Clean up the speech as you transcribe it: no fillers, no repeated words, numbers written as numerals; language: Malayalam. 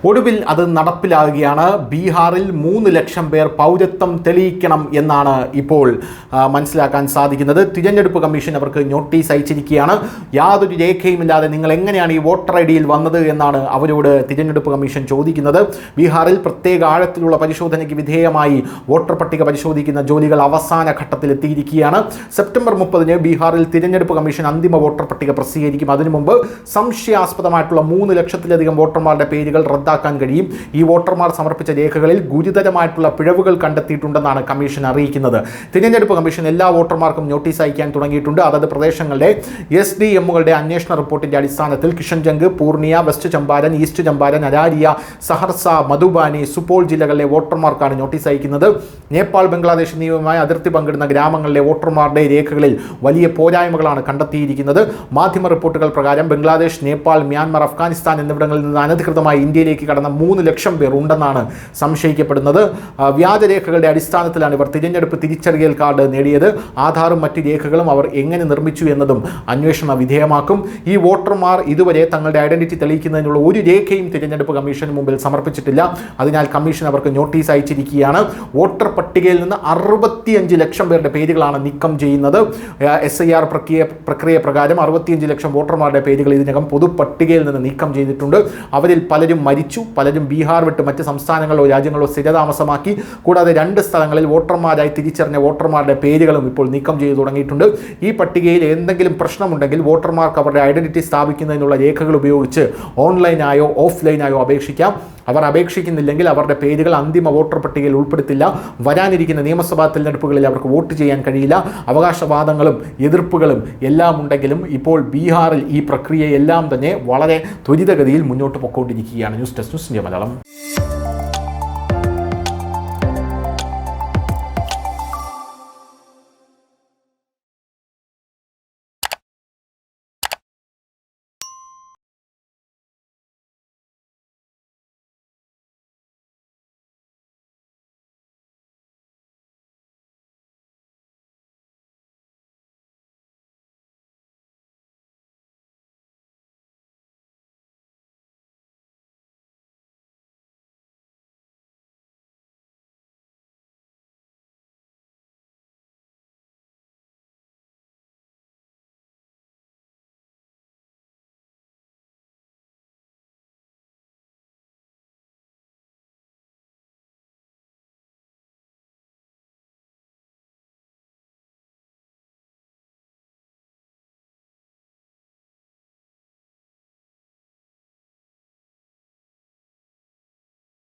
ഒടുവിൽ അത് നടപ്പിലാകുകയാണ്. ബീഹാറിൽ 3 ലക്ഷം പേർ പൗരത്വം തെളിയിക്കണം എന്നാണ് ഇപ്പോൾ മനസ്സിലാക്കാൻ സാധിക്കുന്നത്. തിരഞ്ഞെടുപ്പ് കമ്മീഷൻ അവർക്ക് നോട്ടീസ് അയച്ചിരിക്കുകയാണ്. യാതൊരു രേഖയുമില്ലാതെ നിങ്ങൾ എങ്ങനെയാണ് ഈ വോട്ടർ ഐ ഡിയിൽ വന്നത് എന്നാണ് അവരോട് തിരഞ്ഞെടുപ്പ് കമ്മീഷൻ ചോദിക്കുന്നത്. ബീഹാറിൽ പ്രത്യേക ആഴത്തിലുള്ള പരിശോധനയ്ക്ക് വിധേയമായി വോട്ടർ പട്ടിക പരിശോധിക്കുന്ന ജോലികൾ അവസാന ഘട്ടത്തിൽ എത്തിയിരിക്കുകയാണ്. സെപ്റ്റംബർ 30 ബീഹാറിൽ തിരഞ്ഞെടുപ്പ് കമ്മീഷൻ അന്തിമ വോട്ടർ പട്ടിക പ്രസിദ്ധീകരിക്കും. അതിനു മുമ്പ് സംശയാസ്പദമായിട്ടുള്ള 3 ലക്ഷത്തിലധികം വോട്ടർമാരുടെ പേരുകൾ റദ്ദാക്കാൻ കഴിയും. ഈ വോട്ടർമാർ സമർപ്പിച്ച രേഖകളിൽ ഗുരുതരമായിട്ടുള്ള പിഴവുകൾ കണ്ടെത്തിയിട്ടുണ്ടെന്നാണ് കമ്മീഷൻ അറിയിക്കുന്നത്. തിരഞ്ഞെടുപ്പ് കമ്മീഷൻ എല്ലാ വോട്ടർമാർക്കും നോട്ടീസ് അയക്കാൻ തുടങ്ങിയിട്ടുണ്ട്. അതത് പ്രദേശങ്ങളുടെ SDMകളുടെ അന്വേഷണ റിപ്പോർട്ടിന്റെ അടിസ്ഥാനത്തിൽ കിഷൻഗഞ്ച്, പൂർണിയ, വെസ്റ്റ് ചമ്പാരൻ, ഈസ്റ്റ് ചമ്പാരൻ, അരാരിയ, സഹർസ, മധുബാനി, സുപോൾ ജില്ലകളിലെ വോട്ടർമാർക്കാണ് നോട്ടീസ് അയക്കുന്നത്. നേപ്പാൾ ബംഗ്ലാദേശ് എന്നിവയുമായി അതിർത്തി പങ്കിടുന്ന ഗ്രാമങ്ങളിലെ വോട്ടർമാരുടെ രേഖകളിൽ വലിയ പോരായ്മകളാണ് കണ്ടെത്തിയിരിക്കുന്നത്. മാധ്യമ റിപ്പോർട്ടുകൾ പ്രകാരം ബംഗ്ലാദേശ്, നേപ്പാൾ, മ്യാൻമർ, അഫ്ഗാനിസ്ഥാൻ എന്നിവിടങ്ങളിൽ നിന്ന് അനധികൃതമായി ഇന്ത്യയിലേക്ക് കടന്ന 3 ലക്ഷം പേർ ഉണ്ടെന്നാണ് സംശയിക്കപ്പെടുന്നത്. വ്യാജരേഖകളുടെ അടിസ്ഥാനത്തിലാണ് ഇവർ തിരഞ്ഞെടുപ്പ് തിരിച്ചറിയൽ കാർഡ് നേടിയത്. ആധാറും മറ്റ് രേഖകളും അവർ എങ്ങനെ നിർമ്മിച്ചു എന്നതും അന്വേഷണ വിധേയമാക്കും. ഈ വോട്ടർമാർ ഇതുവരെ തങ്ങളുടെ ഐഡന്റിറ്റി തെളിയിക്കുന്നതിനുള്ള ഒരു രേഖയും തിരഞ്ഞെടുപ്പ് കമ്മീഷന് മുമ്പിൽ സമർപ്പിച്ചിട്ടില്ല. അതിനാൽ കമ്മീഷൻ അവർക്ക് നോട്ടീസ് അയച്ചിരിക്കുകയാണ്. വോട്ടർ പട്ടികയിൽ നിന്ന് 65 ലക്ഷം പേരുടെ പേരുകളാണ് നീക്കം ചെയ്യുന്നത്. SIR പ്രക്രിയ പ്രകാരം 65 ലക്ഷം വോട്ടർമാരുടെ പേരുകൾ ഇതിനകം പൊതുപട്ടികയിൽ നിന്ന് നീക്കം ചെയ്തിട്ടുണ്ട്. അവരിൽ പലരും മരിച്ചു, പലരും ബീഹാർ വിട്ട് മറ്റ് സംസ്ഥാനങ്ങളോ രാജ്യങ്ങളോ സ്ഥിരതാമസമാക്കി. കൂടാതെ 2 സ്ഥലങ്ങളിൽ വോട്ടർമാരായി തിരിച്ചറിഞ്ഞ വോട്ടർമാരുടെ പേരുകളും ഇപ്പോൾ നീക്കം ചെയ്തു തുടങ്ങിയിട്ടുണ്ട്. ഈ പട്ടികയിൽ എന്തെങ്കിലും പ്രശ്നമുണ്ടെങ്കിൽ വോട്ടർമാർക്ക് അവരുടെ ഐഡന്റിറ്റി സ്ഥാപിക്കുന്നതിനുള്ള രേഖകൾ ഉപയോഗിച്ച് ഓൺലൈനായോ ഓഫ്ലൈനായോ അപേക്ഷിക്കാം. അവർ അപേക്ഷിക്കുന്നില്ലെങ്കിൽ അവരുടെ പേരുകൾ അന്തിമ വോട്ടർ പട്ടികയിൽ ഉൾപ്പെടുത്തില്ല. വരാനിരിക്കുന്ന നിയമസഭാ തെരഞ്ഞെടുപ്പുകളിൽ അവർക്ക് വോട്ട് ചെയ്യാൻ കഴിയില്ല. അവകാശവാദങ്ങളും എതിർപ്പുകളും എല്ലാം ഉണ്ടെങ്കിലും ഇപ്പോൾ ബീഹാറിൽ ഈ പ്രക്രിയയെല്ലാം തന്നെ വളരെ ത്വരിതഗതിയിൽ മുന്നോട്ട് പോയിക്കൊണ്ടിരിക്കുകയാണ്. News desk news India Malayalam.